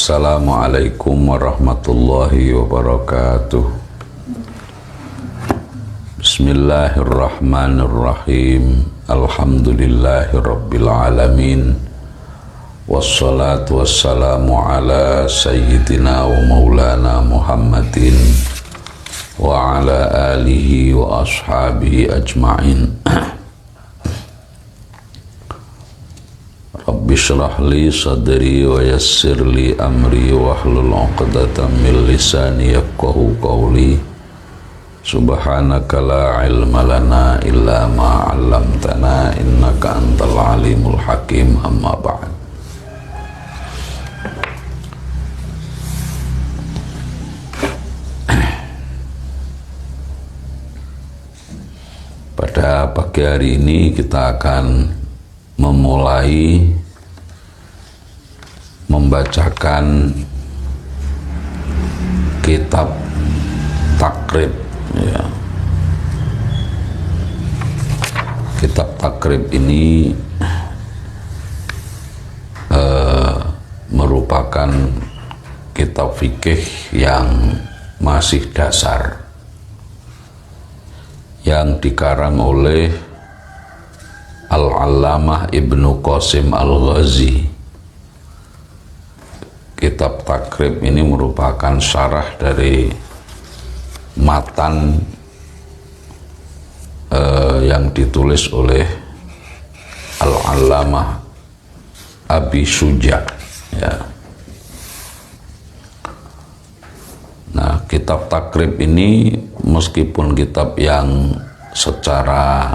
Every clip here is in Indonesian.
Assalamualaikum warahmatullahi wabarakatuh. Bismillahirrahmanirrahim. Alhamdulillahirabbil alamin. Wassalatu wassalamu ala sayyidina wa maulana Muhammadin wa ala alihi wa ashabihi ajma'in. Rabbi shrah li sadri wa yassir li amri wahlul 'uqdatam min lisani yafqahu qawli. Subhanaka la ilma lana illa ma 'allamtana innaka antal alimul hakim. Amma ba'd. Pada pagi hari ini kita akan memulai membacakan kitab Takrib, ya. Kitab Takrib ini merupakan kitab fikih yang masih dasar, yang dikarang oleh Al-Allamah Ibnu Qasim Al-Ghazi. Kitab Takrib ini merupakan syarah dari matan yang ditulis oleh Al-Allamah Abi Syuja, ya. Nah, kitab Takrib ini meskipun kitab yang secara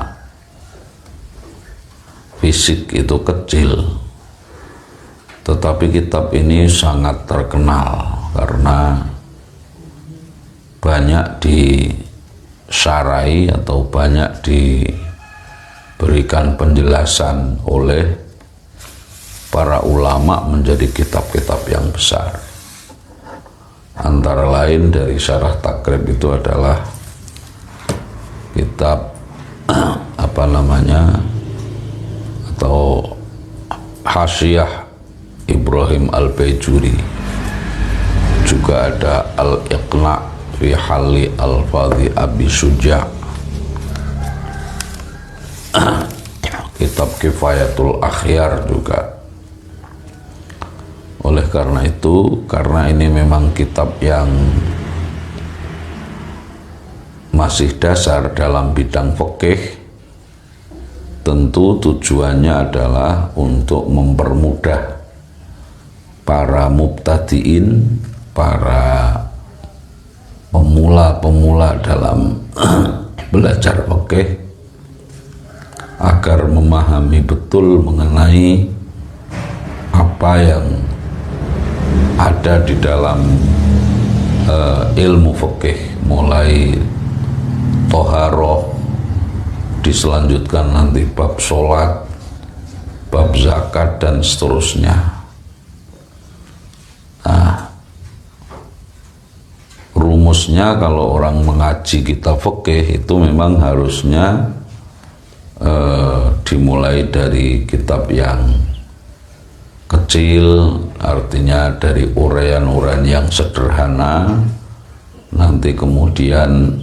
fisik itu kecil, tetapi kitab ini sangat terkenal karena banyak disyarahi atau banyak diberikan penjelasan oleh para ulama menjadi kitab-kitab yang besar. Antara lain dari syarah Takrib itu adalah kitab atau Hasyiah Ibrahim Al-Baijuri. Juga ada Al-Iqna' fi Halli Al-Fadhi Abi Syuja, kitab Kifayatul Akhyar juga. Oleh karena itu, karena ini memang kitab yang masih dasar dalam bidang fikih, tentu tujuannya adalah untuk mempermudah para mubtadiin, para pemula-pemula dalam belajar fikih agar memahami betul mengenai apa yang ada di dalam ilmu fikih, mulai toharoh, diselanjutkan nanti bab sholat, bab zakat, dan seterusnya. Nah, rumusnya kalau orang mengaji kitab fikih itu memang harusnya dimulai dari kitab yang kecil, artinya dari uraian-uraian yang sederhana, nanti kemudian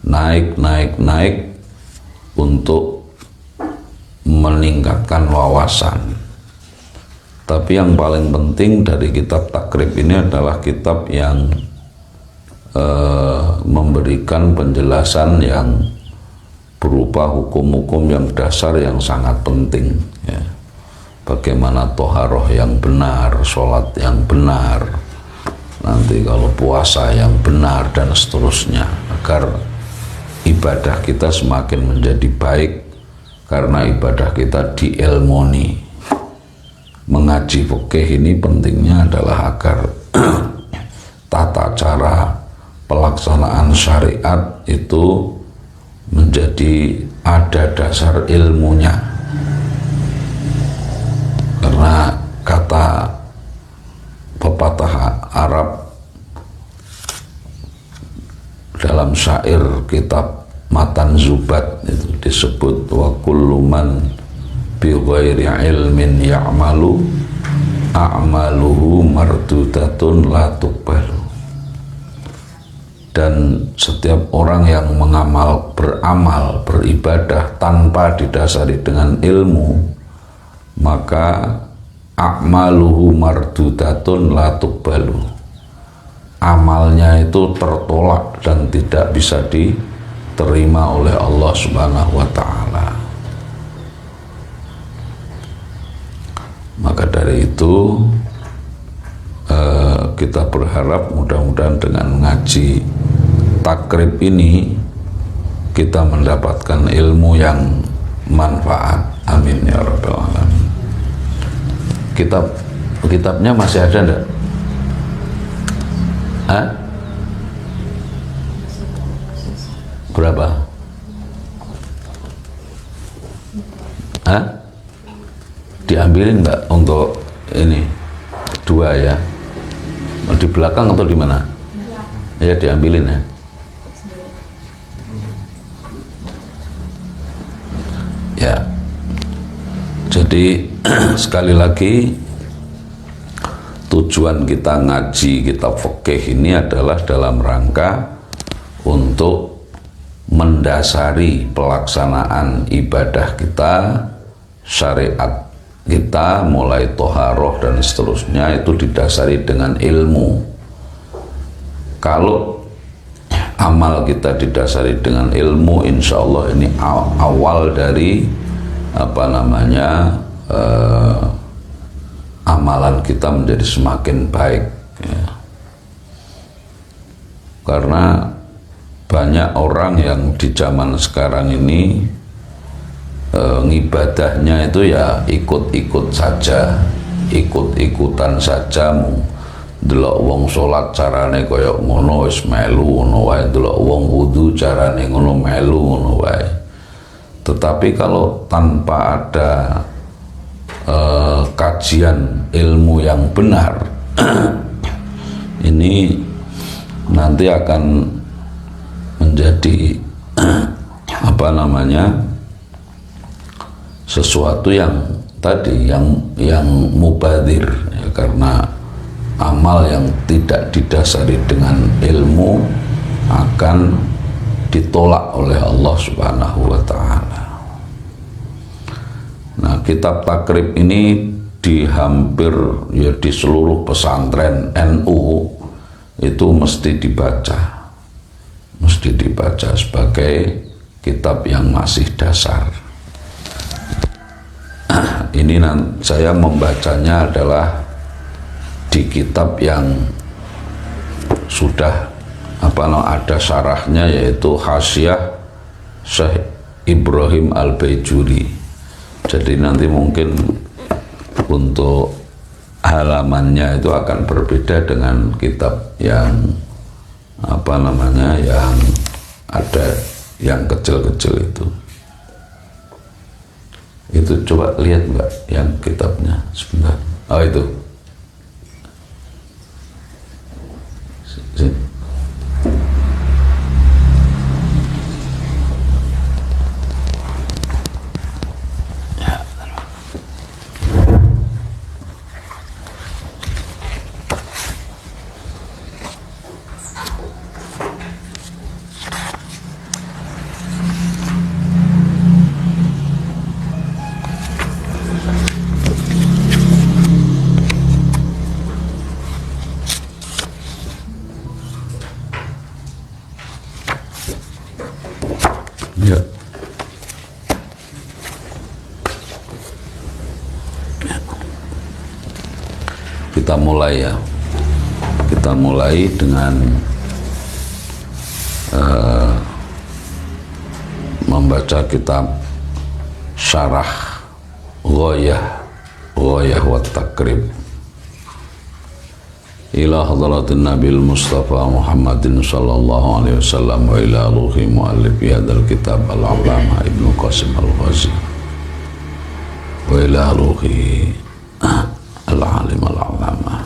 naik untuk meningkatkan wawasan. Tapi yang paling penting dari kitab Takrib ini adalah kitab yang memberikan penjelasan yang berupa hukum-hukum yang dasar yang sangat penting, ya. Bagaimana toharoh yang benar, sholat yang benar, nanti kalau puasa yang benar, dan seterusnya, agar ibadah kita semakin menjadi baik karena ibadah kita diilmoni. Mengaji fikih ini pentingnya adalah agar tata cara pelaksanaan syariat itu menjadi ada dasar ilmunya. Karena kata pepatah Arab dalam syair kitab Matan Zubat itu disebut wa kullu man bi ghairi ilmin ya'malu a'maluhu mardudatun la tuqbalu. Dan setiap orang yang beramal, beribadah tanpa didasari dengan ilmu, maka a'maluhu mardudatun la tuqbalu. Amalnya itu tertolak dan tidak bisa diterima oleh Allah Subhanahu wa ta'ala. Maka dari itu kita berharap mudah-mudahan dengan ngaji takrib ini kita mendapatkan ilmu yang manfaat. Amin ya rabbal alamin. Kitabnya masih ada enggak? Hah? Berapa? Hah? Diambilin enggak untuk ini? Dua ya? Di belakang atau di mana? Ya diambilin ya. Ya. Jadi sekali lagi tujuan kita ngaji kitab fikih ini adalah dalam rangka untuk mendasari pelaksanaan ibadah kita, syariat kita mulai toharoh dan seterusnya itu didasari dengan ilmu. Kalau amal kita didasari dengan ilmu, insya Allah ini awal dari amalan kita menjadi semakin baik ya. Karena banyak orang yang di zaman sekarang ini ngibadahnya itu ya ikut-ikut saja, ikut-ikutan saja. Delok wong salat carane kaya ngono wis melu ngono wae, delok wong wudu carane ngono melu ngono wae. Tetapi kalau tanpa ada kajian ilmu yang benar ini nanti akan menjadi sesuatu yang tadi yang mubadir ya, karena amal yang tidak didasari dengan ilmu akan ditolak oleh Allah Subhanahu wa ta'ala. Nah, kitab takrib ini di hampir ya di seluruh pesantren NU itu mesti dibaca sebagai kitab yang masih dasar. Ini saya membacanya adalah di kitab yang sudah ada syarahnya, yaitu Hasyiah Syekh Ibrahim Al-Baijuri. Jadi nanti mungkin untuk halamannya itu akan berbeda dengan kitab yang yang ada yang kecil-kecil itu. Itu coba lihat Mbak yang kitabnya sebentar. Oh itu. Ya. Kita mulai ya. Kita mulai dengan membaca kitab Syarah Ghayah wa Takrib ila hadratin Nabil Mustafa Muhammadin sallallahu alaihi wasallam wa ila ruhi muallif hadzal kitab al-Allamah Ibnu Qasim al-Ghazi wa ila ruhi al-alim al-Allamah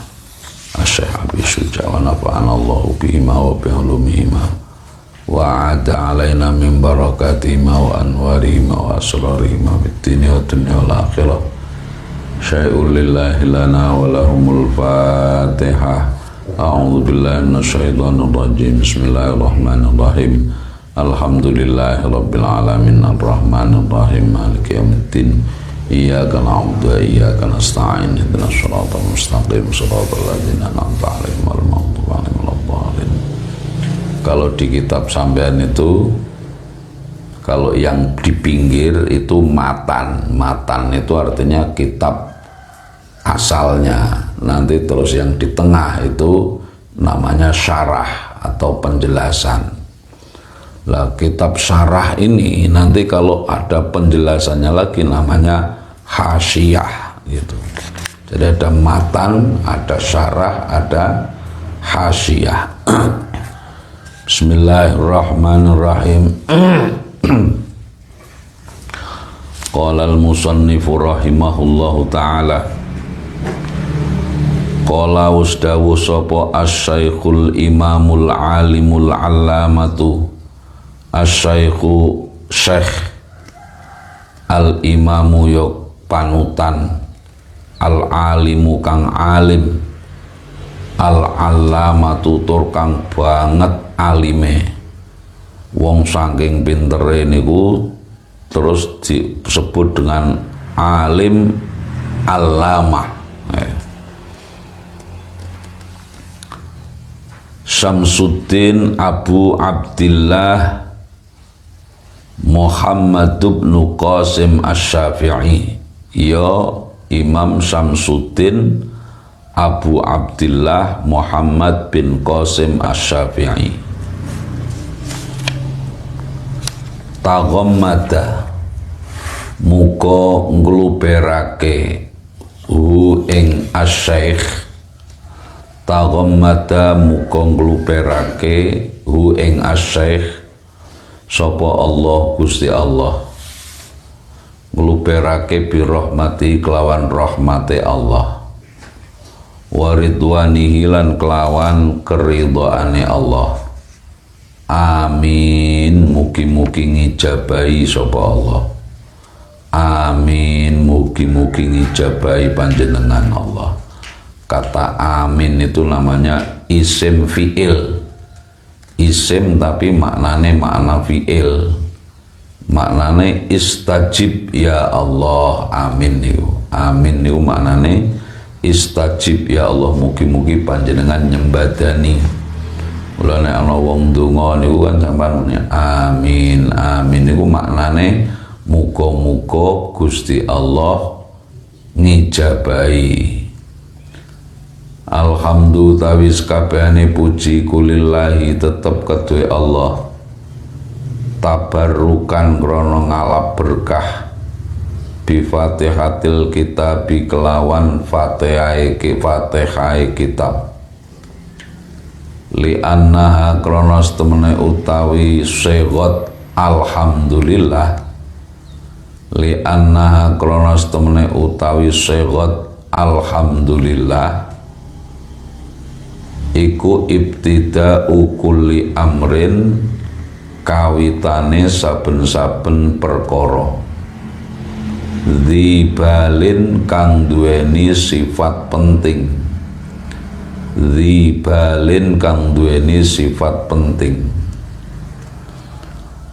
Asy-Syaikh Abi Syuja wa nafa'ana Allahu bihima wa bi'ulumihima wa 'ada 'alaina min barakatihima wa anwarihima wa asrarihima fid dunya wa dunya wal akhirah syai'un lillahi lana wa lahumul fatihah. A'udzu billahi minasyaitonir rajim. Bismillahirrahmanirrahim. Alhamdulillahi rabbil alamin arrahmanir rahim maliki yaumiddin. Iyyaka na'budu wa iyyaka nasta'in ihdinas siratal mustaqim siratal ladzina an'amta 'alaihim ghairil maghdubi 'alaihim waladdallin. Kalau di kitab sampean itu, kalau yang di pinggir itu matan. Matan itu artinya kitab asalnya. Nanti terus yang di tengah itu namanya syarah atau penjelasan. Lah kitab syarah ini nanti kalau ada penjelasannya lagi namanya hasyiah gitu. Jadi ada matan, ada syarah, ada hasyiah. Bismillahirrahmanirrahim. Qala al-musannifu rahimahullahu ta'ala, qala usdawu sopo as-syaikhul imamul alimul allamatu, as-syaikhu syekh al-imamu yok panutan, al-alimu kang alim, al-allamatu tur kang banget alime, wong saking pintere niku terus disebut dengan alim allamah. Syamsuddin Abu Abdillah Muhammad bin Qasim Asy-Syafi'i. Ya Imam Syamsuddin Abu Abdillah Muhammad bin Qasim Asy-Syafi'i. Taghammada muka ngluberake hu ing asy-syaikh. Taghammada muka ngluberake hu ing asy-syaikh sapa Allah Gusti Allah, ngluberake bi rahmati kelawan rahmate Allah, wa ridwanihi lan kelawan keridhaane Allah. Amin, mugi-mugi ngijabahi sapa Allah. Amin, mugi-mugi ngijabahi panjenengan Allah. Kata amin itu namanya isim fi'il. Isim tapi maknane makna fi'il. Maknane istajib ya Allah. Amin niku. Amin niku maknane istajib ya Allah, mugi-mugi panjenengan nyembadani. Mulane ana wong ndonga niku kan sampean muni amin. Amin niku maknane muga-muga Gusti Allah ngijabahi. Alhamdulillah tawis kabehane puji kulillahi tetep kedue Allah. Tabarrukan krana ngalap berkah bi Fatihatil kitab kelawan Fatihah kitab. Li annaha kronos temene utawi segot alhamdulillah. Li annaha kronos temene utawi segot alhamdulillah iku ibtida'u kulli amrin, kawitane saben-saben perkara, dzibalin kang duweni sifat penting. Dzibalin kang duweni sifat penting.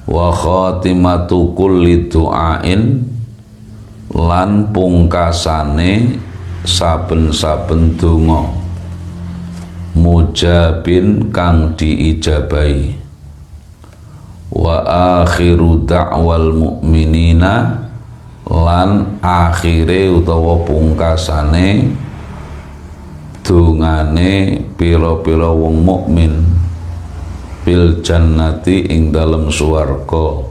Wa khatimatu kulli du'ain lan pungkasane saben-saben donga, mujabin kang diijabahi. Wa akhiru da'wal mu'minina lan akhire utawa pungkasane dungane pira-pira wong mukmin fil jannati ing dalem swarga,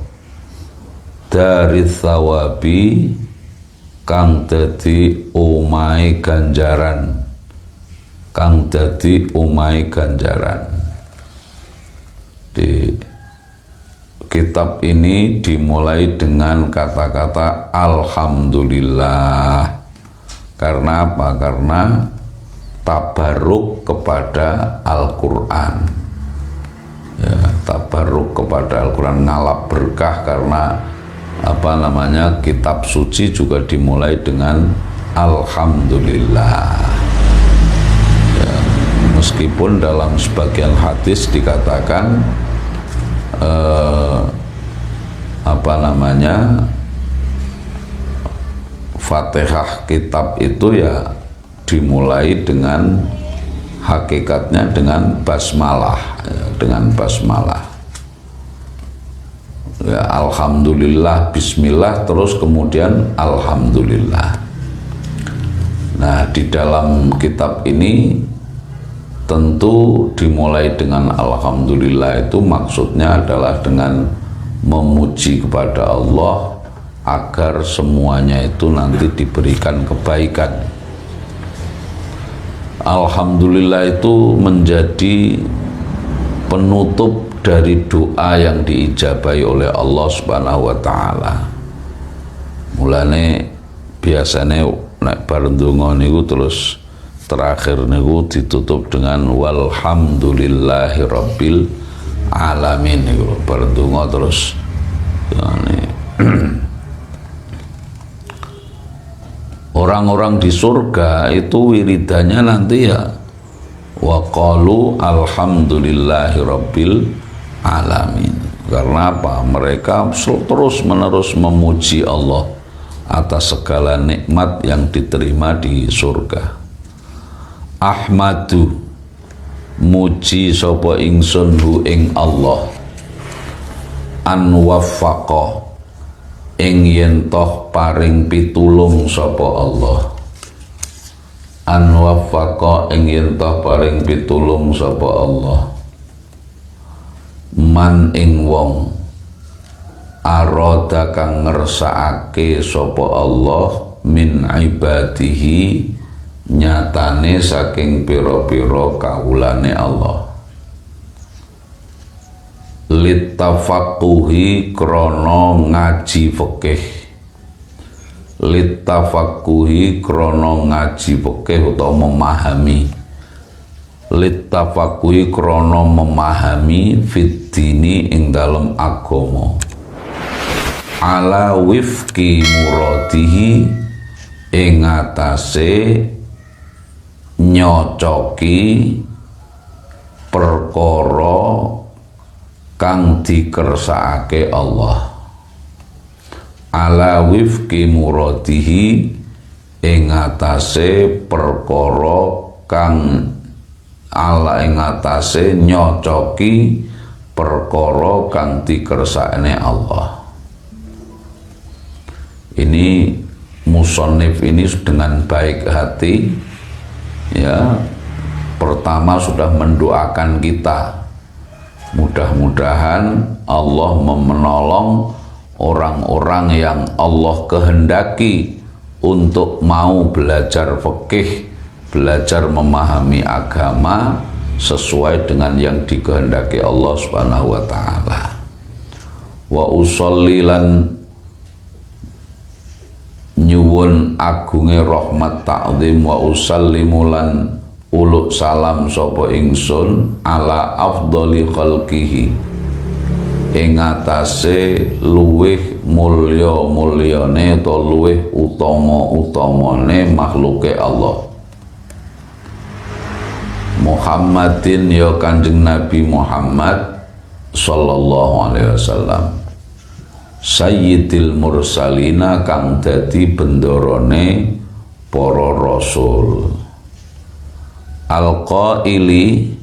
dari thawabi kang dadi omahe ganjaran, kang dadi omahe ganjaran. Di kitab ini dimulai dengan kata-kata alhamdulillah. Karena apa? Karena tabarruk kepada Al-Quran, ya, tabarruk kepada Al-Quran, ngalap berkah. Karena apa namanya, kitab suci juga dimulai dengan alhamdulillah. Ya, meskipun dalam sebagian hadis dikatakan Fatihah kitab itu ya dimulai dengan hakikatnya dengan basmalah, ya, dengan basmalah. Ya, alhamdulillah, bismillah, terus kemudian alhamdulillah. Nah, di dalam kitab ini tentu dimulai dengan alhamdulillah, itu maksudnya adalah dengan memuji kepada Allah agar semuanya itu nanti diberikan kebaikan. Alhamdulillah itu menjadi penutup dari doa yang diijabahi oleh Allah Subhanahu wa taala. Mulane biasanya nek bar ndonga niku terus terakhir niku ditutup dengan walhamdulillahirabbil alamin niku bar ndonga terus orang-orang di surga itu wiridannya nanti ya wa qalu alhamdulillahirabbil alamin. Karena apa? Mereka terus menerus memuji Allah atas segala nikmat yang diterima di surga. Ahmadu, muji sapa ingsun hu ing Allah, an waffaqa, ing yen toh paring pitulung sapa Allah, an waffaqa, ing yen toh paring pitulung sapa Allah, man ing wong aroda kang ngersakake sapa Allah min ibadihi, nyatane saking pira-pira kawulane Allah, litafaqquhi krana ngaji fikih, litafaqquhi krana ngaji fikih utawa memahami, litafaqquhi krana memahami fiddini ing dalem agama, ala wifqi muradihi ing atase nyocoki perkara kang dikersakake Allah, ala wifqi muradihi ing atase perkara kang ala ing atase nyocoki perkara kang dikersakane Allah. Ini musannif ini dengan baik hati, ya, pertama sudah mendoakan kita, mudah-mudahan Allah menolong orang-orang yang Allah kehendaki untuk mau belajar fikih, belajar memahami agama sesuai dengan yang dikehendaki Allah Subhanahu wa taala. Wa usollilan nyuwun agunge rahmat ta'zim wa usallimulan uluk salam sapa ingsun ala afdhali khalqihi ing atase luweh mulya-mulyane utawa luweh utama-utamane makhluke Allah, Muhammadin ya Kanjeng Nabi Muhammad sallallahu alaihi wasallam, Sayyidil mursalina kang dadi bendorone para rasul, al-qaili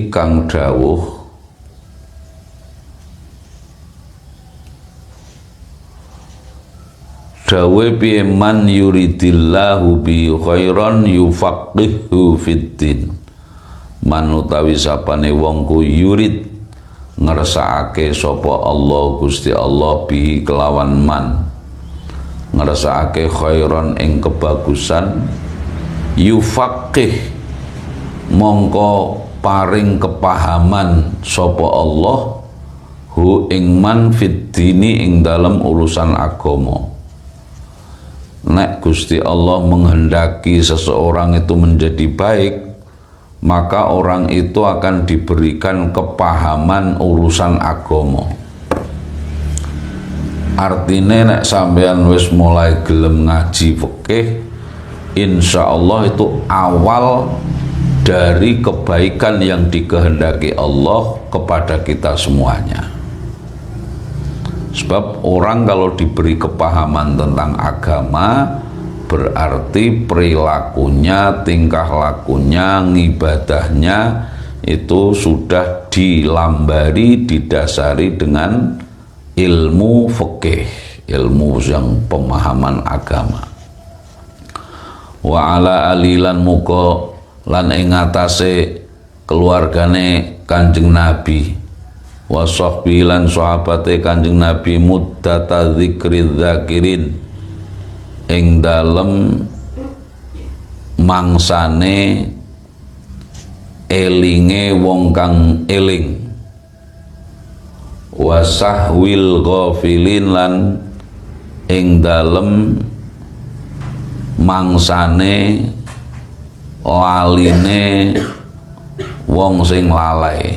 kang dawuh piye man yuridillahu bi khairan yufaqihu fiddin, man utawi sapane wong ku yurid ngersakake sapa Allah Gusti Allah bihi kelawan man, ngersakake khairan ing kebagusan, yufaqih mongko paring kepahaman sapa Allah hu ing man fiddini ing dalam urusan agama. Nek Gusti Allah menghendaki seseorang itu menjadi baik, maka orang itu akan diberikan kepahaman urusan agama. Artine nek sampean wis mulai gelem ngaji fikih, insyaallah itu awal dari kebaikan yang dikehendaki Allah kepada kita semuanya. Sebab orang kalau diberi kepahaman tentang agama, berarti perilakunya, tingkah lakunya, ngibadahnya itu sudah dilambari, didasari dengan ilmu fikih, ilmu yang pemahaman agama. Wa ala alilan muka lan ing atase keluargane Kanjeng Nabi, wa sahbi lan sahabate Kanjeng Nabi muddata dzikri dzakirin, ing dalem mangsane elinge wong kang eling, wasahwil ghafilin lan ing dalem mangsane laline wong sing lalai.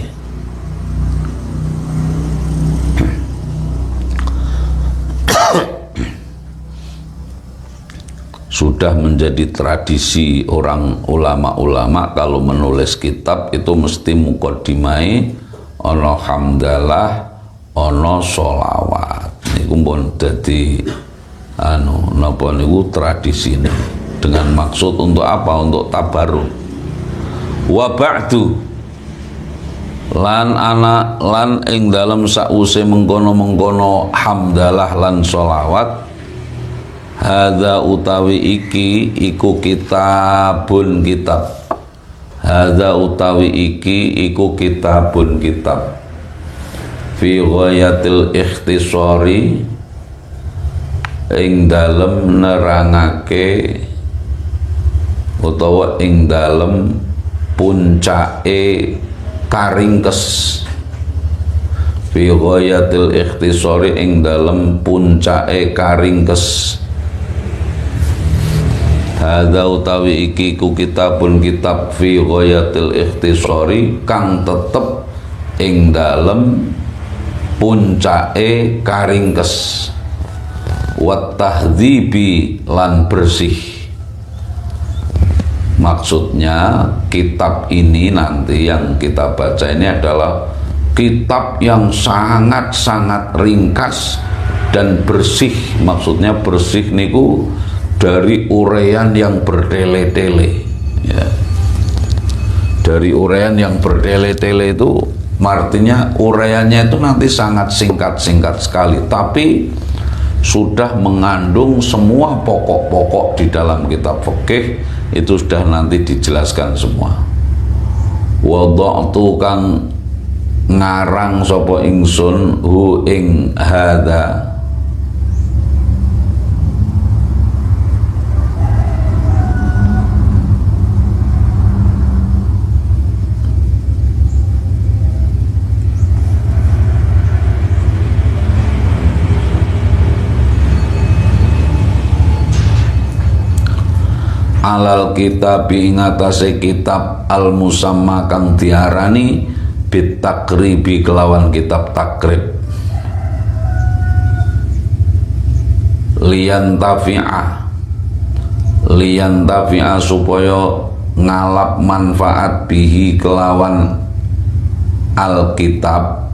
Sudah menjadi tradisi orang ulama-ulama kalau menulis kitab itu mesti muqaddimai ana hamdalah, ana sholawat. Niku pun dadi napa niku tradisine, dengan maksud untuk apa? Untuk tabarruk. Wa ba'du lan ana lan ing dalem sause mengkono-mengkono hamdalah lan sholawat, hadza utawi iki iku kitabun kitab. Hadza utawi iki iku kitabun kitab. Fi ghayatil ikhtisari, ing dalem nerangake utawa ing dalem puncake karingkes. Fi ghayatil ikhtisari, ing dalem puncake karingkes. Hadza utawi iki ku kitabun kitab fi ghayatil ikhtisari, kang tetep ing dalem puncake karingkes. Wat tahdzibi lan bersih. Maksudnya kitab ini nanti yang kita baca ini adalah kitab yang sangat-sangat ringkas dan bersih. Maksudnya bersih niku dari uraian yang bertele-tele, ya. Dari uraian yang bertele-tele itu artinya uraiannya itu nanti sangat singkat-singkat sekali, tapi sudah mengandung semua pokok-pokok di dalam kitab fikih, itu sudah nanti dijelaskan semua. Wada'tu kang ngarang sapa ingsun hu ing hadza, alal kitab ing atase kitab al musamma kang diarani bit takribi kelawan kitab takrib, liyan tafi'a supaya ngalap manfaat bihi kelawan al kitab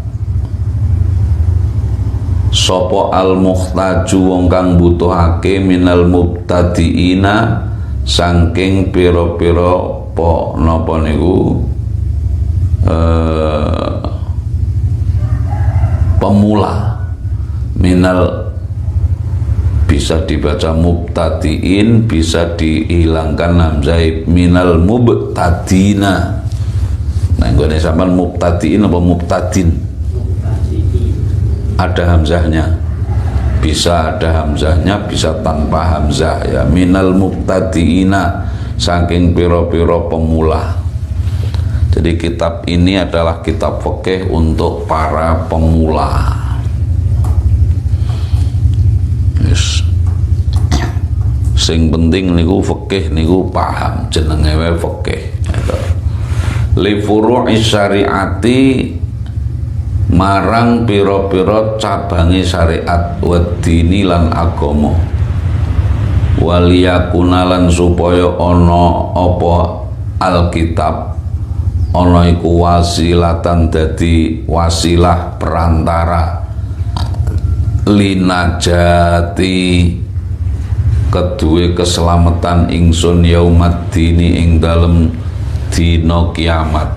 sopo al muhtaju wong kang butuhake minal mubtadiina saking pira-pira po napa niku pemula. Minal bisa dibaca mubtadiin, bisa dihilangkan hamzah minal mubtadina. Nah nggone sampean mubtadiin apa mubtadin? Ada hamzahnya. Bisa ada hamzahnya, bisa tanpa hamzah, ya. Minal mubtadiina, saking piro-piro pemula. Jadi kitab ini adalah kitab fikih untuk para pemula. Yes. Sing penting niku fikih niku paham, jenenge wae fikih. Li furu'i syariati marang pira-pira cabange syariat wedini lan agama waliyakunalan supaya ana apa alkitab ana iku wasilatan dadi wasilah perantara linajati kedue keselamatan ingsun yaumaddini ing dalem dina kiamat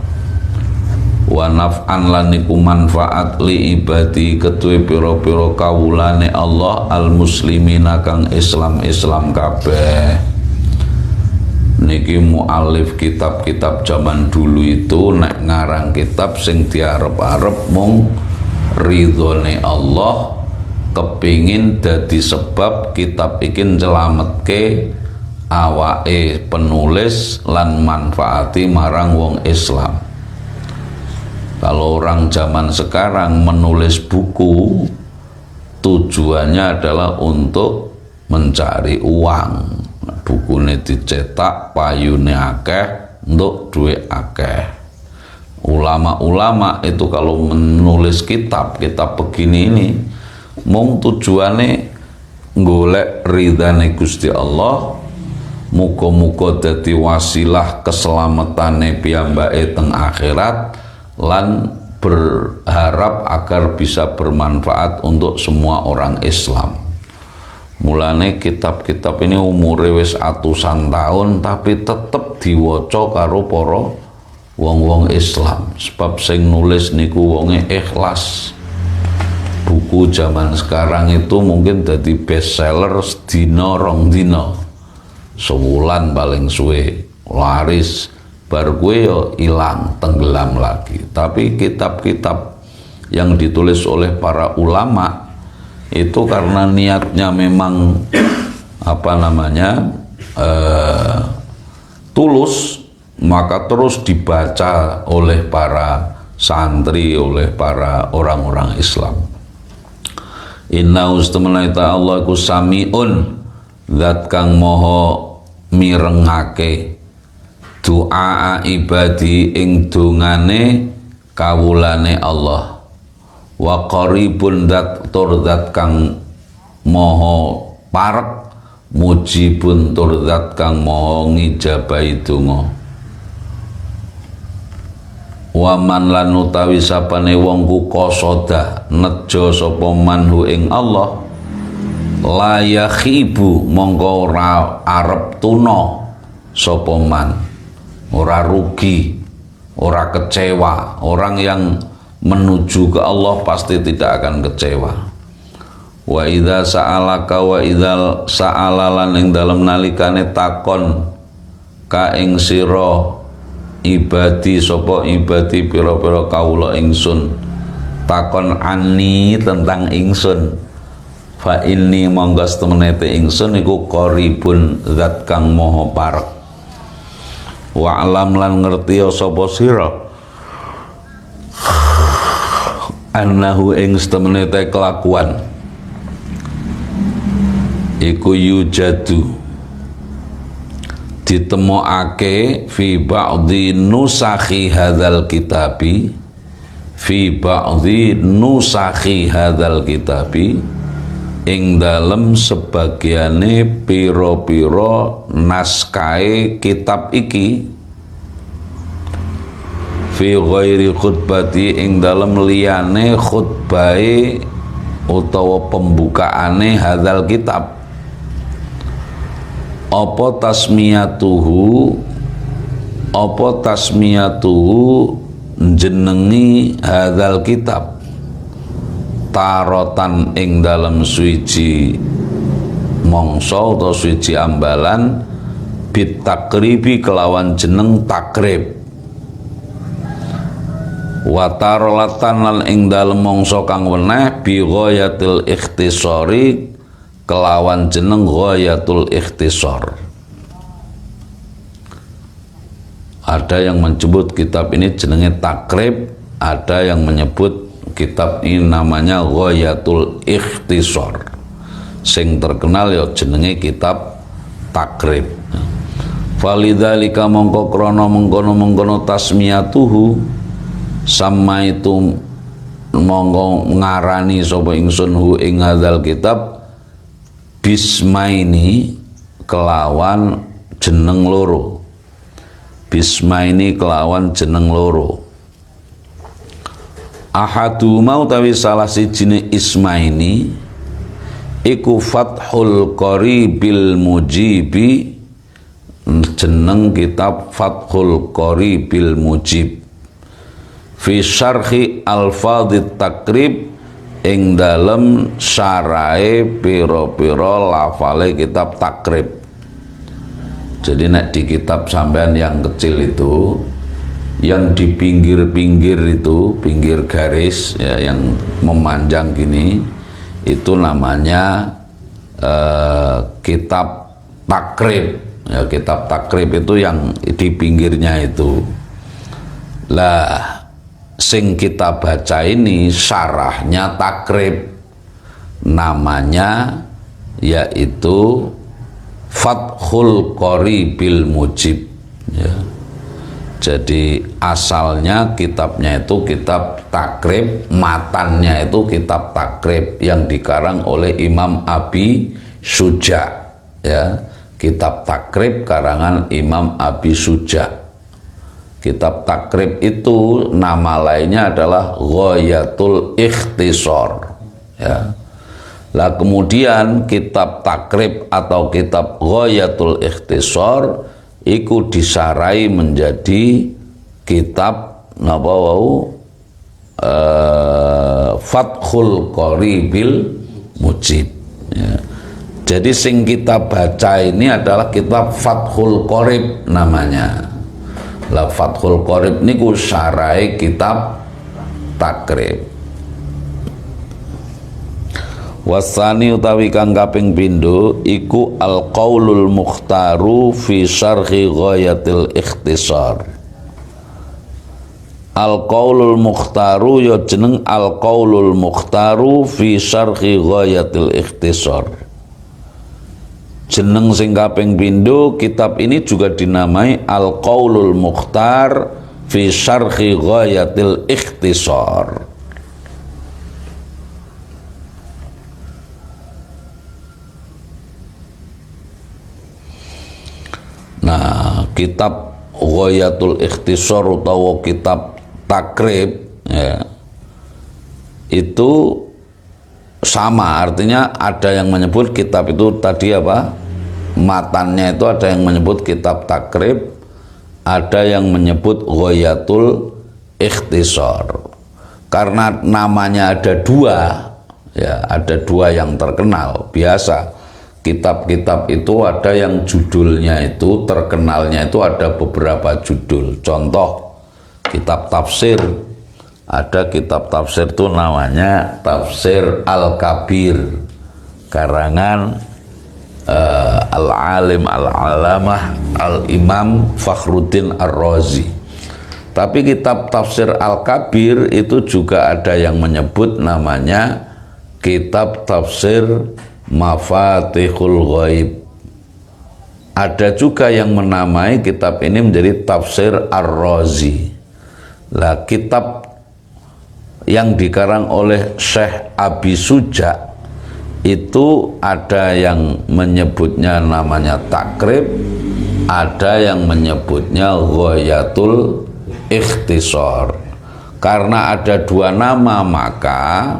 wa naf'an lan iku manfaat li ibadi kedue pira-pira kawulane Allah al muslimina kang Islam kabeh. Niki mualif kitab-kitab zaman dulu itu nek ngarang kitab sing diarep-arep mung ridhone Allah, kepingin dadi sebab kitab iki nyelametke awake penulis lan manfaati marang wong Islam. Kalau orang zaman sekarang menulis buku tujuannya adalah untuk mencari uang. Bukune dicetak payune akeh untuk duit akeh. Ulama-ulama itu kalau menulis kitab begini ini mung tujuane golek ridane Gusti Allah, muga-muga dadi wasilah keselamatane piyambake teng akhirat lan berharap agar bisa bermanfaat untuk semua orang Islam. Mulane kitab-kitab ini umure wis atusan tahun tapi tetep diwaca karo para wong-wong Islam, sebab sing nulis niku wonge ikhlas. Buku zaman sekarang itu mungkin jadi bestseller sedina rong dina, sewulan paling suwe laris, bar kuwe yo ilang tenggelam lagi. Tapi kitab-kitab yang ditulis oleh para ulama itu karena niatnya memang tulus, maka terus dibaca oleh para santri, oleh para orang-orang Islam. Inna ustamanaita Allah ku sami'un, zat kang moho mirengake doa ibadi ing dongane kawulane Allah, wa qaribun zat kang moho parek mujibun tur zat kang moho ngijabahi donga. Waman lan utawi sapane wong ku qasada nejo sapa manhu ing Allah la yakhibu mongko ora arep tuna sapa man, ora rugi, ora kecewa. Orang yang menuju ke Allah pasti tidak akan kecewa. Wa idza sa'alaka wa idza sa'alalan ing dalem nalikane takon ka ing sira ibadi sapa ibadi pira-pira kawula ingsun takon ani tentang ingsun, fa inni monggo temenete ingsun iku qaribun zat kang maha parek. Wa alam lan ngerti sapa sira annahu ing temenete kelakuan iku yujadu ditemokake fi ba'dhi nusakhi hadzal kitabi, fi ba'dhi nusakhi hadzal kitabi ing dalem sebagiane pira-pira naskahe kitab iki, fi ghairi khutbati ing dalem liyane khutbahe utawa pembukaane hadzal kitab. Apa tasmiyatuhu jenengi hadzal kitab tarotan ing dalam suci mongso atau suci ambalan bitakribi kelawan jeneng takrib, wa tarolatan lan ing dalam mongso kang weneh bi ghayatil ikhtisari kelawan jeneng ghayatul ikhtisar. Ada yang menyebut kitab ini jenenge takrib, ada yang menyebut kitab ini namanya ghayatul ikhtisar. Sing terkenal ya jenenge kitab takrib. Falidzalika mongko krana mengkono tasmiyatuhu sama itu monggo ngarani sapa ingsun hu ing hadzal kitab bismaini kelawan jeneng loro. Bismaini kelawan jeneng loro. Ahadu mau tawi salah sijine ismaini iku Fathul Qaribil Mujibi, jeneng kitab Fathul Qaribil Mujib fi syarhi alfadhit takrib ing dalem syarahe pira-pira lafale kitab takrib. Jadi nek di kitab sampean yang kecil itu, yang di pinggir-pinggir itu, pinggir garis ya, yang memanjang gini, itu namanya kitab takrib ya. Kitab takrib itu yang di pinggirnya itu. Lah sing kita baca ini syarahnya takrib, namanya yaitu Fathul Qaribil Mujib ya. Jadi asalnya kitabnya itu kitab takrib, matannya itu kitab takrib yang dikarang oleh Imam Abi Suja ya. Kitab takrib karangan Imam Abi Suja. Kitab takrib itu nama lainnya adalah Ghayatul Ikhtisar ya. Lah kemudian kitab takrib atau kitab Ghayatul Ikhtisar iku disarai menjadi kitab napa wau Fathul Qaribil Mujib ya. Jadi sing kita baca ini adalah kitab Fathul Qarib namanya. Lah Fathul Qarib niku sarai kitab takrib. Wasani utawi kang kaping pindho iku al-qaulul mukhtaru fi syarhi Ghayatil Ikhtisar. Al-qaulul mukhtaru ya jeneng al-qaulul mukhtaru fi syarhi Ghayatil Ikhtisar. Jeneng sing kaping pindho kitab ini juga dinamai al-qaulul mukhtar fi syarhi Ghayatil Ikhtisar. Nah, kitab Ghayatul Ikhtisar utawa kitab takrib ya, itu sama, artinya ada yang menyebut kitab itu tadi apa? Matannya itu ada yang menyebut kitab takrib, ada yang menyebut Ghayatul Ikhtisar. Karena namanya ada dua ya, ada dua yang terkenal. Biasa kitab-kitab itu ada yang judulnya itu terkenalnya itu ada beberapa judul. Contoh kitab tafsir, ada kitab tafsir itu namanya Tafsir Al-Kabir karangan Al-Alim Al-Alamah Al-Imam Fakhruddin Ar-Razi. Tapi kitab Tafsir Al-Kabir itu juga ada yang menyebut namanya kitab Tafsir Mafatihul Ghaib. Ada juga yang menamai kitab ini menjadi Tafsir Ar-Razi. Lah kitab yang dikarang oleh Syekh Abi Suja itu ada yang menyebutnya namanya takrib, ada yang menyebutnya Ghayatul Ikhtisar. Karena ada dua nama maka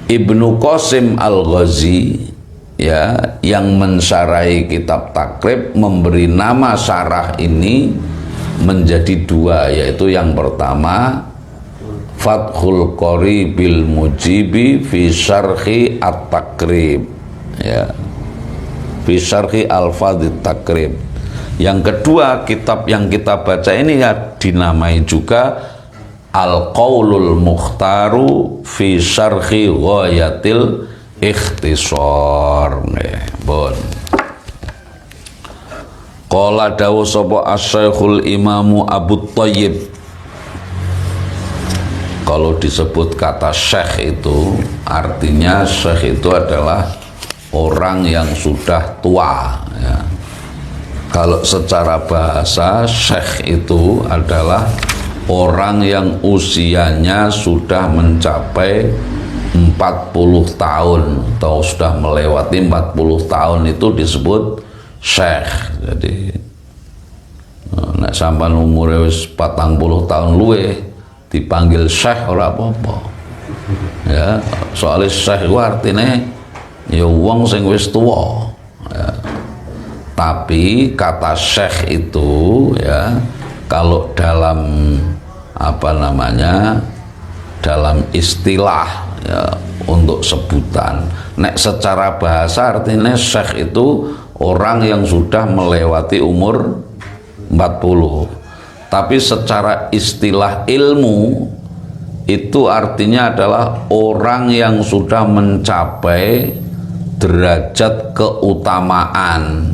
Ibnu Qasim Al-Ghazi ya, yang mensyarahi kitab takrib memberi nama syarah ini menjadi dua, yaitu yang pertama Fathul Qaribil Mujibi fi syarhi at-takrib ya, fi syarhi al-fadhit takrib. Yang kedua kitab yang kita baca ini ya dinamai juga Al-Qaulul Mukhtaru fi syarhi Ghayatil Ikhtisar. Bon. Qala dawu sapa Asy-Syekhul Imamu Abu Thayyib. Kalau disebut kata syekh itu artinya syekh itu adalah orang yang sudah tua ya. Kalau secara bahasa syekh itu adalah orang yang usianya sudah mencapai 40 tahun atau sudah melewati 40 tahun itu disebut syekh. Jadi nek sampean umure wis 40 tahun luwih dipanggil syekh ora apa-apa. Ya, soalnya syekh itu artinya ya wong sing wis tuwa. Ya. Tapi kata syekh itu ya kalau dalam dalam istilah ya, untuk sebutan nek secara bahasa artinya syekh itu orang yang sudah melewati umur 40. Tapi secara istilah ilmu itu artinya adalah orang yang sudah mencapai derajat keutamaan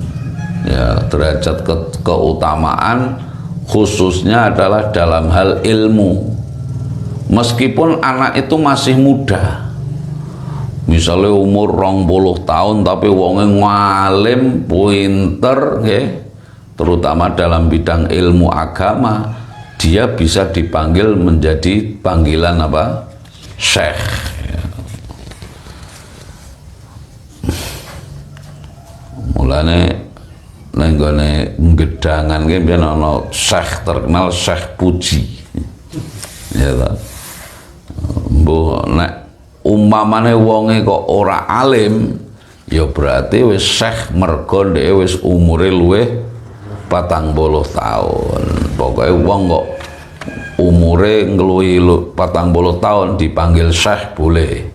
ya, derajat keutamaan khususnya adalah dalam hal ilmu. Meskipun anak itu masih muda, misalnya umur 20 tahun tapi wonge ngalim, pinter nggih, terutama dalam bidang ilmu agama, dia bisa dipanggil menjadi panggilan apa? Syekh. Mulane nenggone gedangan ki biyen ana syekh terkenal, Syekh Puji. Ya ta. Mbok nek umpamane wonge kok ora alim, ya berarti wis syekh mergo dhek wis umure luwih 40 tahun. Pokoke wong kok umure ngluwihi 40 tahun dipanggil syekh boleh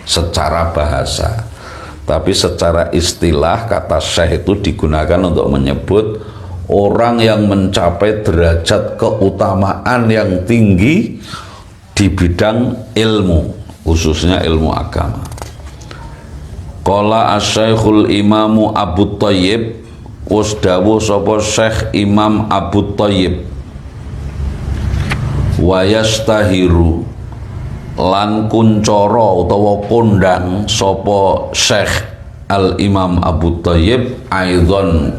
secara bahasa. Tapi secara istilah kata syekh itu digunakan untuk menyebut orang yang mencapai derajat keutamaan yang tinggi di bidang ilmu, khususnya ilmu agama. Qala asy-Syaikhul Imamu Abu Thayyib, wis dawuh sapa Syekh Imam Abu Thayyib, wa yastahiru lan kuncara utawa kondang sapa Syekh Al Imam Abu Thayyib aidon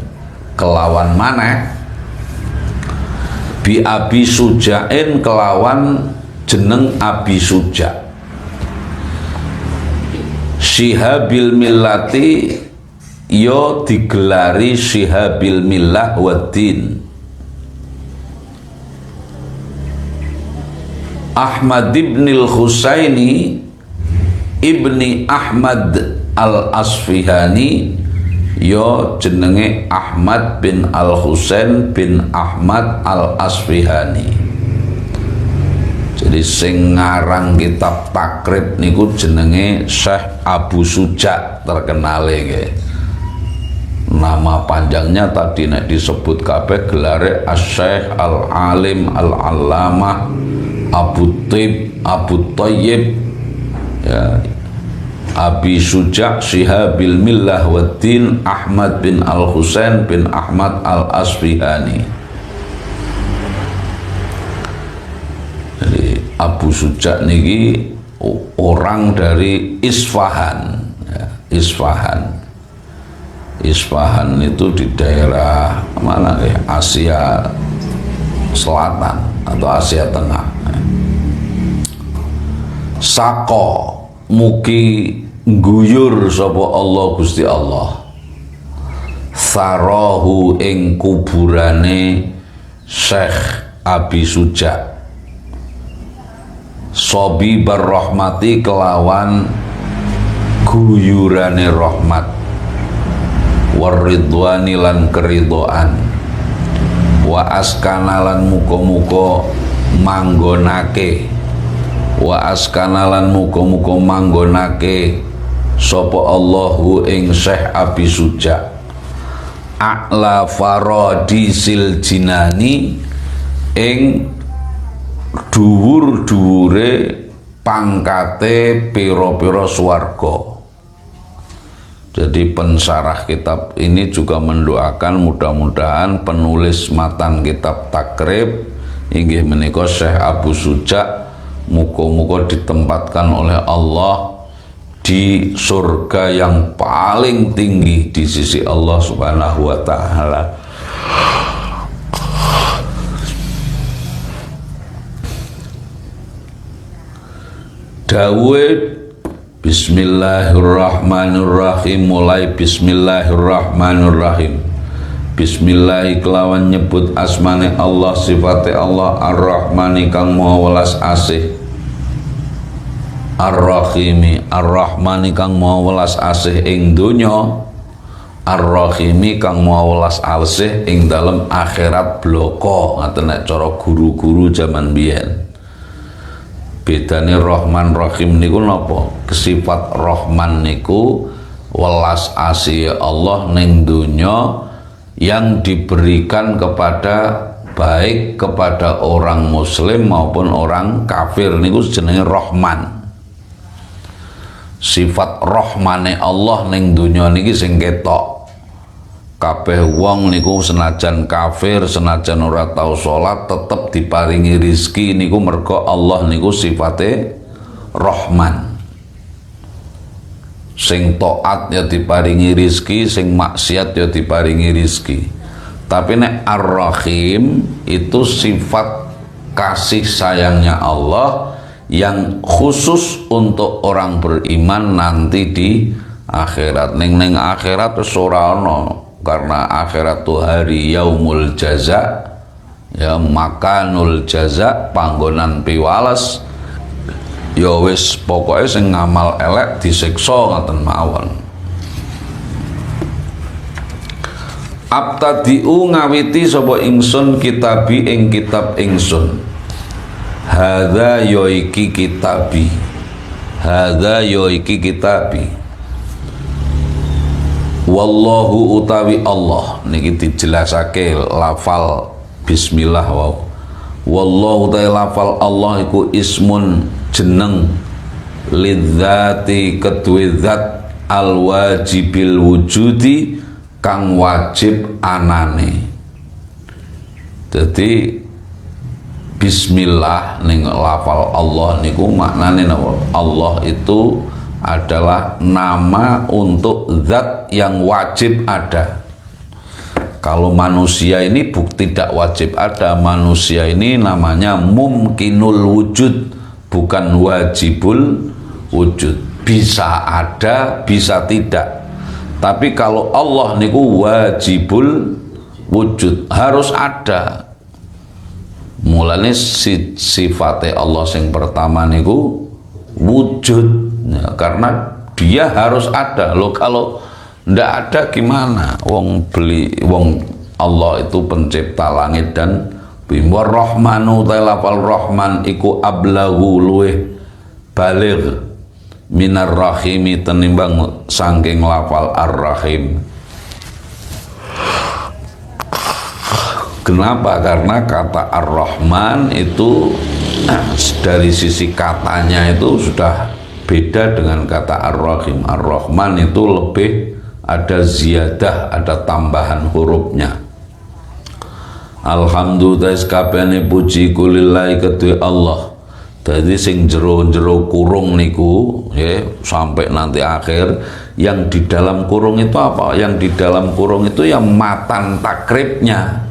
kelawan maneh bi Abi Sujain kelawan jeneng Abi Suja Syihabil Millati yo digelari Syihabil Millah Waddin Ahmad ibnil Husaini ibni Ahmad al-Asfihani yo jenenge Ahmad bin al-Husain bin Ahmad al-Asfihani. Jadi sing ngarang kitab takrib niku jenenge Syekh Abu Suja terkenale nggih. Nama panjangnya tadi nek disebut kabeh gelare Asy-Syaikh Al-Alim Al-Allamah Abu Thayyib ya, Abi Suja Syihabil Millah Waddin Ahmad bin Al-Husain bin Ahmad Al-Asfihani. Jadi Abu Suja niki orang dari Isfahan ya, Isfahan itu di daerah mana ya, Asia Selatan atau Asia Tengah. Sako mugi guyur sapa Allah Gusti Allah sarahu ing kuburane Syekh Abi Suja sobi berrahmati kelawan guyurane rahmat waridwani lan keridhaan wa askanalan muga-muga manggonake wa askanalan muga-muga manggonake sapa Allahu ing Syekh Abi Suja a'la faradisil jinani ing dhuwur-dhuwure pangkate pira-pira swarga. Jadi pensarah kitab ini juga mendoakan mudah-mudahan penulis matan kitab takrib inggih menika Syekh Abu Suja muga-muga ditempatkan oleh Allah di surga yang paling tinggi di sisi Allah Subhanahu wa taala. dawe bismillahirrahmanirrahim, mulai bismillahirrahmanirrahim. Bismillahi kelawan nyebut asmane Allah, sifate Allah, ar-Rahmani kang maha welas asih, ar-Rahimi, ar-Rahmani kang maha welas asih ing donya, ar-Rahimi kang maha welas asih ing dalem akhirat bloko. Ngaten nek cara guru-guru zaman biyen. Bedane Rahman Rahim niku napa? Sifat Rahman niku welas asih Allah ning donya yang diberikan kepada baik kepada orang muslim maupun orang kafir, niku jenenge Rahman. Sifat Rahmane Allah ning donya niki sing ketok. Kabeh wong niku senajan kafir, senajan ora tau salat, tetep diparingi rizki niku mergo Allah niku sifate Rahman. Sing taat ya diparingi rizki, sing maksiat ya diparingi rizki. Tapi nek Ar-Rahim itu sifat kasih sayangnya Allah yang khusus untuk orang beriman nanti di akhirat. Ning akhirat wis ora ana. Karena akhirat itu hari yaumul jaza, ya makanul jaza, panggonan piwales. Ya wis pokoke sing ngamal elek disiksa ngoten mawon. Abtadi'u ngawiti sapa ingsun kitabi ing kitab ingsun. Hadza yoiki kitabi. Hadza yoiki kitabi. Wallahu utawi Allah niki dijelasake lafal bismillah wau. Wallahu utawi lafal Allah iku ismun jeneng lidzati kedue zat al wajibil wujudi kang wajib anane. Jadi bismillah ning lafal Allah niku maknane napa? Allah itu adalah nama untuk zat yang wajib ada. Kalau manusia ini tidak wajib ada. Manusia ini namanya mumkinul wujud, bukan wajibul wujud. Bisa ada, bisa tidak. Tapi kalau Allah niku wajibul wujud, harus ada. Mulane sifatnya Allah yang pertama niku wujud. Ya, karena dia harus ada. Loh kalau ndak ada gimana? Wong Allah itu pencipta langit dan bumi. Rahmanu ta'alafal Rahman iku ablahu luweh baligh minar rahimi tenimbang sangking lafal ar-rahim. Kenapa? Karena kata ar-Rahman itu dari sisi katanya itu sudah beda dengan kata ar-Rahim. Ar-Rahman itu lebih ada ziyadah, ada tambahan hurufnya. Alhamdulillah kabehane puji kulillahi kedue Allah. Jadi sing jero-jero kurung niku ya, sampai nanti akhir. Yang di dalam kurung itu apa? Yang di dalam kurung itu yang matan takribnya.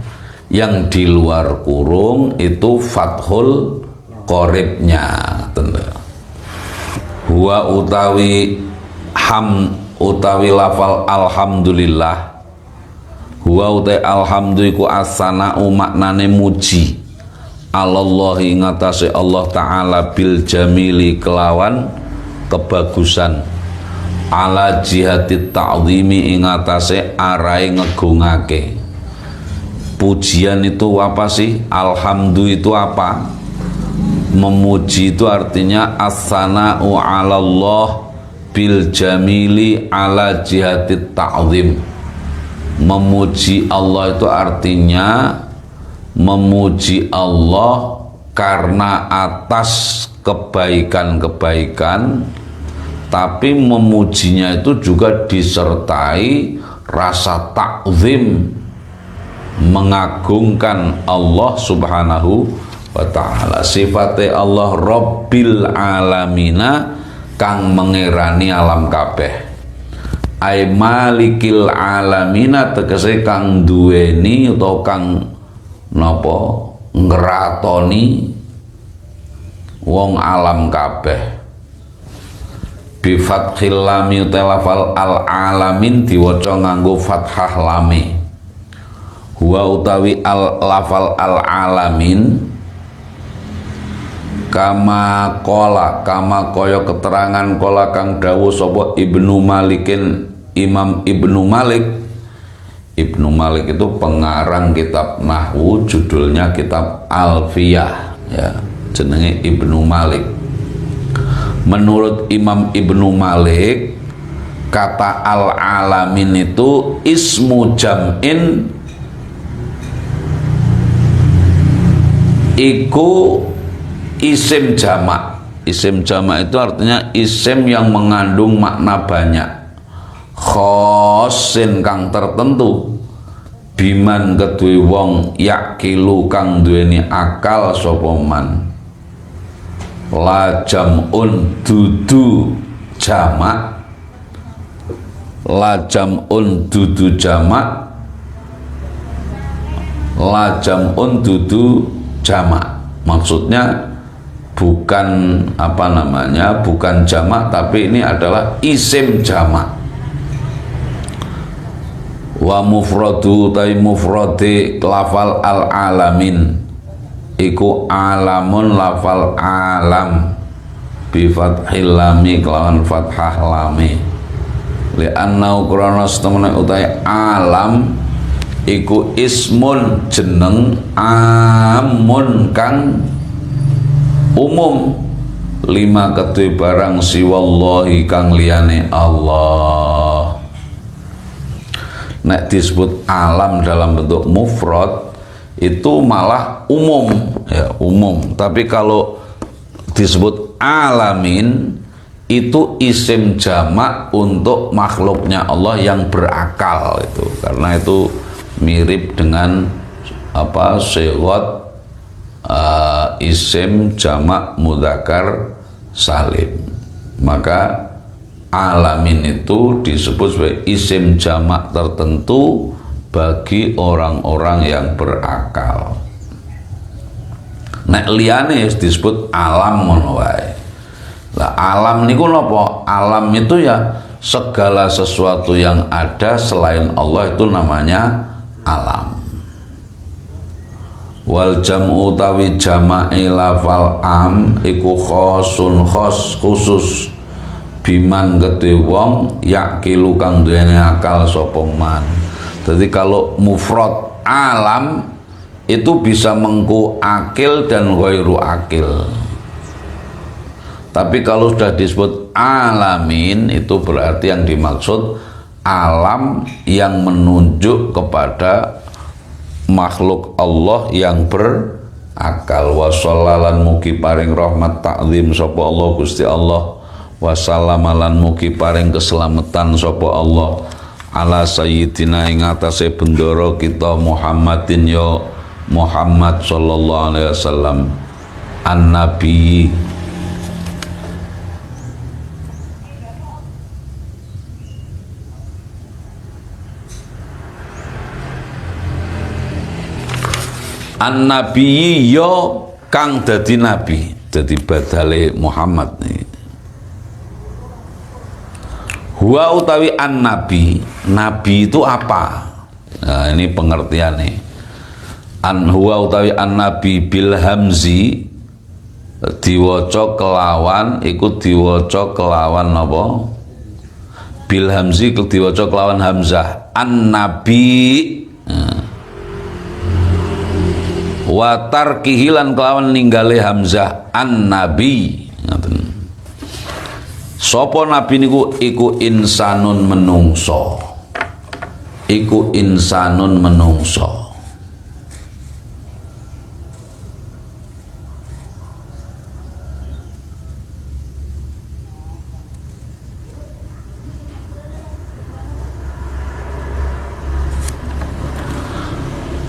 Yang di luar kurung itu fathul qoribnya. Huwa utawi utawi lafal alhamdulillah. Huwa utai alhamduliku as-sana'u maknane muji. Alallahi ngatasi Allah Ta'ala bil jamili kelawan kebagusan. Ala jihati ta'zimi ingatase arai ngegungake. Pujian itu apa sih? Alhamdulillah itu apa? Memuji itu artinya as-sana'u 'ala Allah bil jamili ala jihati ta'zim. Memuji Allah itu artinya memuji Allah karena atas kebaikan-kebaikan, tapi memujinya itu juga disertai rasa ta'zim, mengagungkan Allah Subhanahu wa ta'ala. Sifatnya Allah Rabbil Alamina kang mengerani alam kabeh. Ai Malikil Alamina tegese kang duweni utawa kang napa ngratoni wong alam kabeh. bi fathil lami lafal al alamin diwaca nganggo fathah lami. Huwa utawi al lafal al alamin kama kaya keterangan kola kang dawuh sapa Ibnu Malikin, Imam Ibnu Malik. Ibnu Malik itu pengarang kitab nahwu, judulnya kitab Alfiyah, ya, jenenge Ibnu Malik. Menurut Imam Ibnu Malik, kata al-alamin itu ismu jam'in, iku isim jamak. Isim jamak itu artinya isim yang mengandung makna banyak, khosin kang tertentu, biman kedue wong yakilu kang duweni akal sapa man. La jam'un dudu jamak, la jam'un dudu jamak, la jam'un dudu jamak. Maksudnya bukan bukan jamak, tapi ini adalah isim jamak. Wa mufradu tai mufradi lafal al alamin iku alamun lafal alam bi fathil lami kelawan fathah lami. Li annau krana setemene utahe alam iku ismun jeneng amun kang umum lima kedue barang siwallahi kang liyane Allah. Nek disebut alam dalam bentuk mufrad itu malah umum, ya, umum. Tapi kalau disebut alamin itu isim jamak untuk makhluknya Allah yang berakal itu, karena itu mirip dengan sigot isim jamak mudzakkar salim. Maka alamin itu disebut sebagai isim jamak tertentu bagi orang-orang yang berakal. Nek liyane disebut alam ngono wae. Lah alam niku napa? Alam itu ya segala sesuatu yang ada selain Allah itu namanya alam. Wal jam'u utawi jama'i lafal am iku khosun khusus biman gede wong yakilu kang duweni akal sapa man. Jadi kalau mufrad alam itu bisa mengku akil dan ghairu akil. Tapi kalau sudah disebut alamin itu berarti yang dimaksud alam yang menunjuk kepada makhluk Allah yang berakal. Wa shallalan mugi paring rahmat takzim sapa Allah Gusti Allah. Wa sallamalan mugi paring keselamatan sapa Allah ala sayyidina ing atase bendoro kita Muhammadin ya Muhammad sallallahu alaihi wasallam an-nabi an-nabi yo kang dadi nabi, dadi badale Muhammad nih. Huwa utawi an-nabi, nabi itu apa? Nah, ini pengertian nih. Huwa utawi an-nabi bil hamzi diwaca kelawan iku diwaca kelawan apa? Bil hamzi diwaca kelawan hamzah. An-nabi. Nah. Wa tarkihi lan kelawan ninggale hamzah an-nabi. Ngoten. Sopo nabi niku iku insanun menungso. Iku insanun menungso.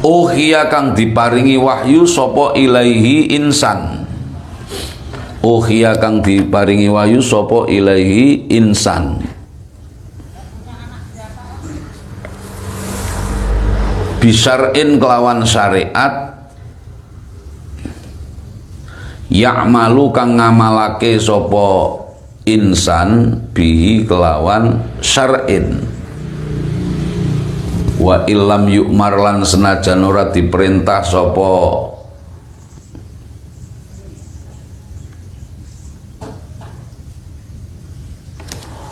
Uhiya kang diparingi wahyu sopo ilaihi insan. Uhiya kang diparingi wahyu sopo ilaihi insan. Bisyar'in kelawan syariat ya'malu kang ngamalake sopo insan bihi kelawan syar'in. Wa illam yu'mar lan senajan ora diperintah sapa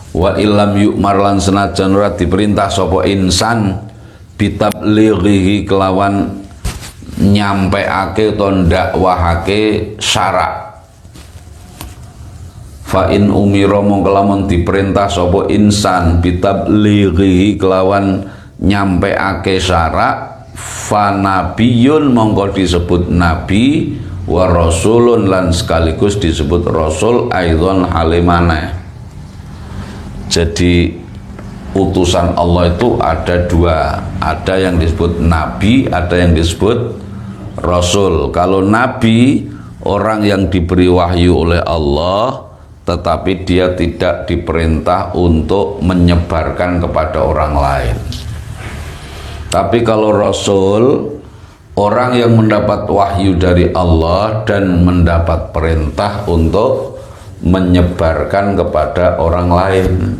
wa illam yu'mar lan senajan ora diperintah sapa insan bitablighihi kelawan nyampeake utawa ndakwahake syara'. Fa in umira mongko lamun diperintah sapa insan bitablighihi kelawan nyampeake syara', fa nabiyun mongko disebut nabi, wa rasulun lan sekaligus disebut rasul aidon halimane. Jadi utusan Allah itu ada dua, ada yang disebut nabi, ada yang disebut rasul. Kalau nabi orang yang diberi wahyu oleh Allah tetapi dia tidak diperintah untuk menyebarkan kepada orang lain. Tapi kalau rasul, orang yang mendapat wahyu dari Allah dan mendapat perintah untuk menyebarkan kepada orang lain.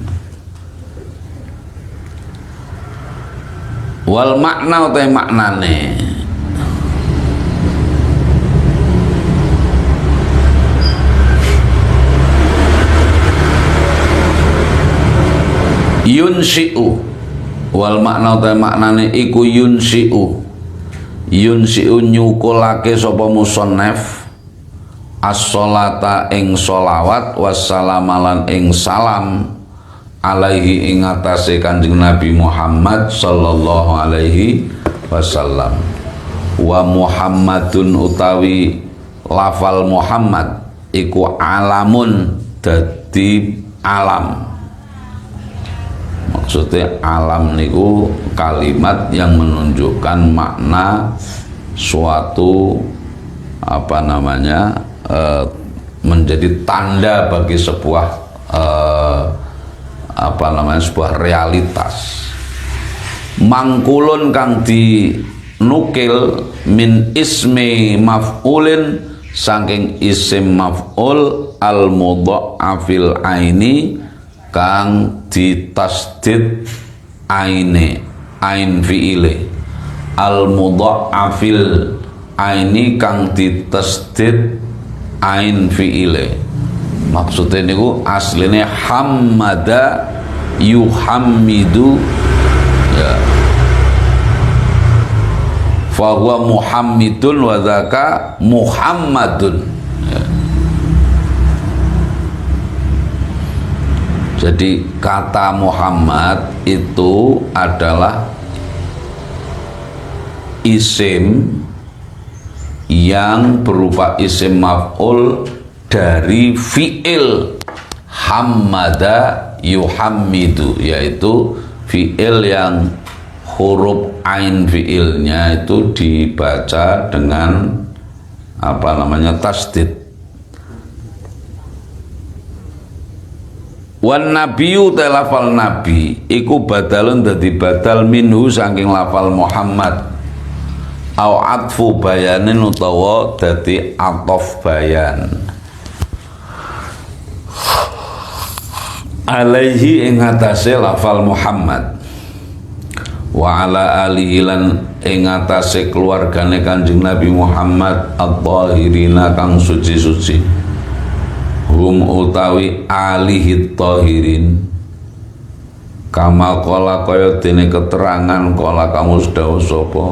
Wal makna utai maknane yunshi'u, wal makna utai maknane iku yunshi'u nyukulake sapa musannaf as-sholata ing sholawat wassalamalan ing salam alaihi ing atase Kanjeng Nabi Muhammad sallallahu alaihi wasallam. Wa Muhammadun utawi lafal Muhammad iku alamun dadi alam. Maksudnya alam niku kalimat yang menunjukkan makna suatu menjadi tanda bagi sebuah sebuah realitas. Mangkulun kang dinukil min ismi maf'ulin saking isim maf'ul al mudha'afil aini kang ditasdid aine ain fi'ile, al mudha'afil aini kang ditasdid ain fi'ile. Maksudnya niku aslinya hammada yuhammidu, ya, fahuwa muhammidun wa dzaka muhammadun, ya. Jadi kata Muhammad itu adalah isim yang berupa isim maf'ul dari fi'il hammada yuhammidu, yaitu fi'il yang huruf ain fi'ilnya itu dibaca dengan tasdid. Wan nabiyyu ta lafal nabi iku badalun dadi badal minhu saking lafal Muhammad, au atfu bayanin utawa dadi atof bayan alaihi ing atase lafal Muhammad, wa ala alihi lan ing atase keluargane Kanjeng Nabi Muhammad at-tahirina kang suci-suci, hum utawi alihi tahirin, kama qala kaya dene keterangan qala kamu sedawuh sapa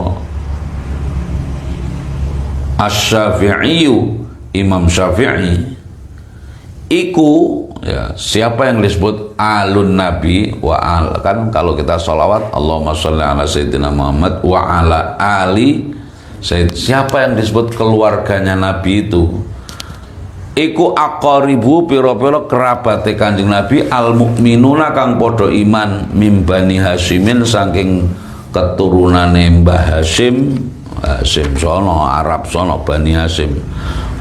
Asy-Syafi'i, Imam Syafi'i iku, ya, siapa yang disebut alun nabi wa al, kan kalau kita sholawat Allahumma sholli ala sayyidina Muhammad wa ala ali sayyid, siapa yang disebut keluarganya nabi itu iku aqaribu pira-pira kerabate Kanjeng Nabi al mukminuna kang padha iman mim Bani Hasyimin saking keturunane Mbah Hasyim. Hasyim sono Arab sono Bani Hasyim,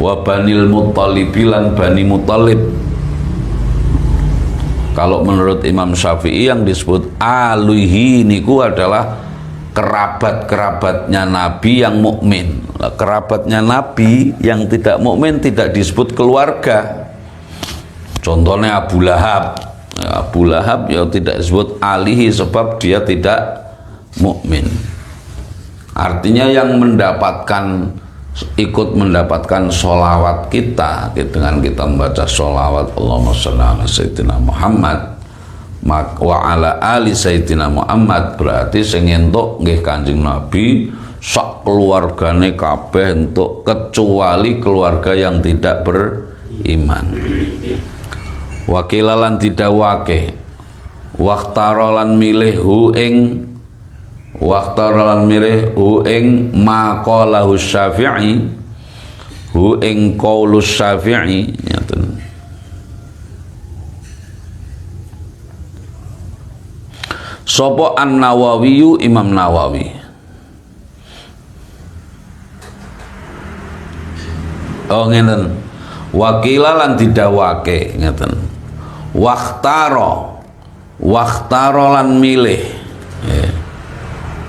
wa Banil Muttalib lan Bani Muttalib. Kalau menurut Imam Syafi'i yang disebut aluhi niku adalah kerabat-kerabatnya Nabi yang mukmin. Kerabatnya Nabi yang tidak mukmin tidak disebut keluarga. Contohnya Abu Lahab. Abu Lahab ya tidak disebut alihi sebab dia tidak mukmin. Artinya yang ikut mendapatkan sholawat kita dengan kita membaca sholawat Allahumma sholli ala sayyidina Muhammad wa ala ali sayyidina Muhammad, berarti sing entuk nggih Kanjeng Nabi sak keluargane kabeh entuk kecuali keluarga yang tidak beriman. Wakilalan didawake waktarolan milih maqalahu Syafi'i hu ing qaulus Syafi'i ngaten. Sapa An-Nawawi, Imam Nawawi. Oh ngeten. Wakila lan didawake ngeten. Wakhtaro lan milih.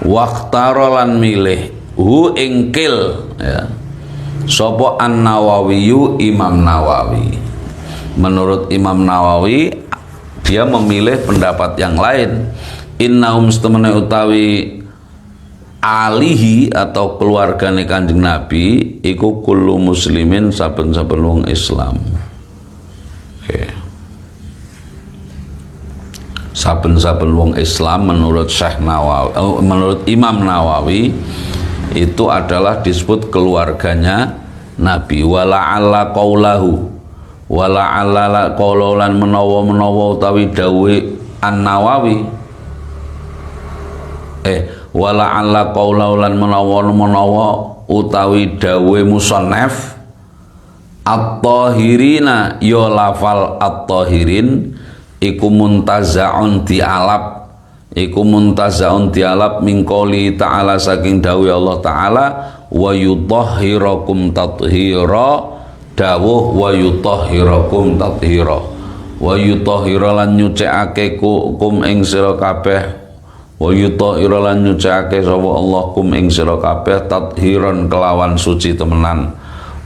Wakhtaro lan milih hu ingkil ya. Sapa An-Nawawi, Imam Nawawi. Menurut Imam Nawawi dia memilih pendapat yang lain. Innahum setemene utawi alihi atau keluargane Kanjeng Nabi iku kullu muslimin saben-saben wong Islam. Saben-saben wong Islam menurut Syekh Nawawi, menurut Imam Nawawi itu adalah disebut keluarganya Nabi. Wala'alla qaulahu wala'alla qaulan menawa utawi dawuh An-Nawawi wala'alla qaulan menawa utawi dawuh musannaf at-tahirina ya lafal at-tahirin iku muntaza'un dialap min qouli ta'ala saking dawuh Allah Ta'ala wa yutahhirakum tathira dawuh wa yutahhirakum tathira wa yutahhira lan nyucikake kum ing sira kabeh wa yutahhira lan nyucikake sapa Allah kum ing sira kabeh tathiran kelawan suci temenan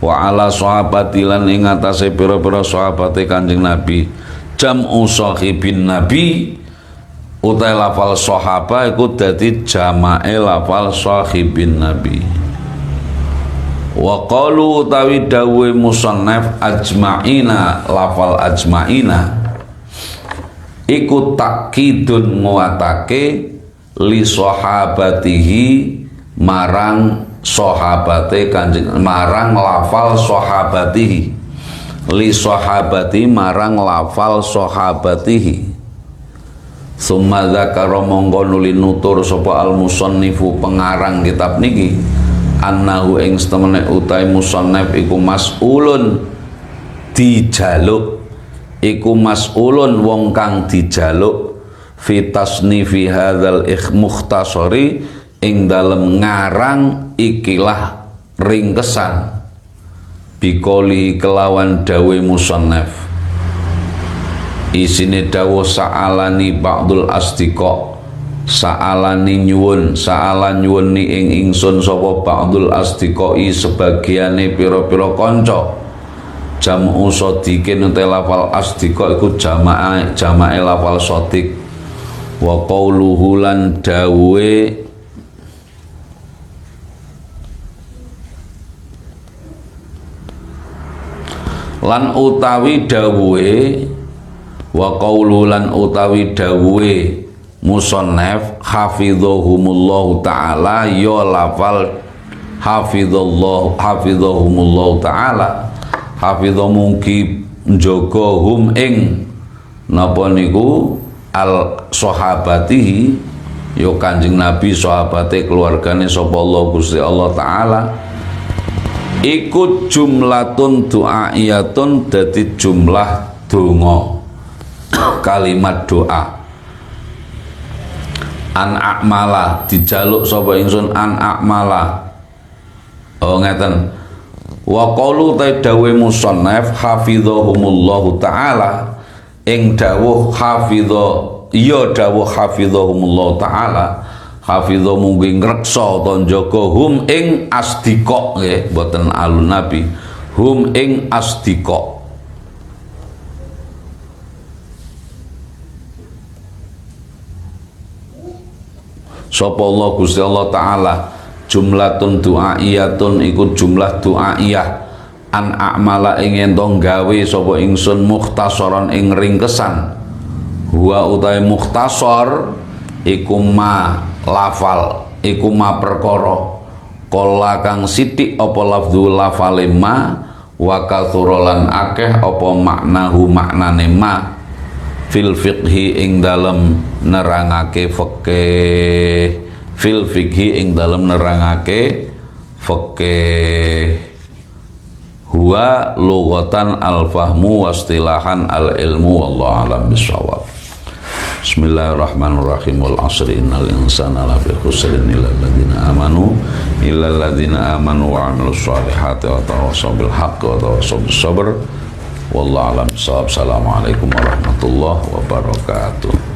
wa ala sahabati lan ing atase pira-pira sahabate Kanjeng Nabi. Jam'u sahibin Nabi utai lafal sahaba iku dadi jama'e lafal sahibin Nabi. Wa qalu utawi dawuh musannaf ajma'ina lafal ajma'ina iku takkidun nguatake li sahabatihi marang sahabate Kanjeng, marang lafal sahabatihi li sahabati marang lafal sahabatihi. Summa dzakara mongko nuli nutur sapa al musannifu pengarang kitab niki annahu ing setemene utai musannaf iku mas'ulun dijaluk, iku mas'ulun wong kang dijaluk fi tasnifi hadzal mukhtasari ing dalem ngarang ikilah ringkesan bikoli kelawan dawe musannaf isine dawa sa'alani ba'dul asdiqa sa'alani nyuwun ni ing ingsun sapa ba'dul asdiqai sebagiane pira-pira kanca jam'u shadiqin te lafal asdiqa iku jamae lafal shadiq wa qauluhu lan dawe lan utawi dawuhe wa qaulu lan utawi dawuhe musannaf hafizahumullahu ta'ala ya lafal hafizahumullahu ta'ala hafizah mungki njaga hum ing napa niku al sahabatihi ya Kanjeng Nabi sahabate keluargane sapa Allah Gusti Allah Ta'ala ikut jumlatun du'aiyatun dadi jumlah donga kalimat doa an a'mala dijaluk sapa ingsun an a'mala oh ngeten wa qalu ta dawuh musannaf hafizahumullahu ta'ala ing dawuh hafizahumullahu ta'ala hafizah mungkin ngreksa utawa njaga hum ing asdiqa nggih boten alun nabi hum ing asdiqa sapa Allah Gusti Allah taala jumlatun du'aiyatun iku jumlah du'aiyah an a'mala ing ento gawe sapa ingsun mukhtasaran ing ringkesan huwa utahe mukhtasar iku ma lafal iku ma perkara kala kang sithik apa lafdhu lafale ma wa katsuralan akeh apa maknahu maknane ma fil fiqhi ing dalem nerangake fikih fil fikhi ing dalem nerangake fikih huwa lughatan al fahmu wa istilahan al ilmu wallahu alam bisawab. Bismillahirrahmanirrahim. Wal asri innal insana lafi khusrin illa alladziina amanu wa 'amilus shalihati wa tawassaw bil haqqi wa tawassaw bis sabr. Wallahu alam bisawab. Assalamualaikum warahmatullahi wabarakatuh.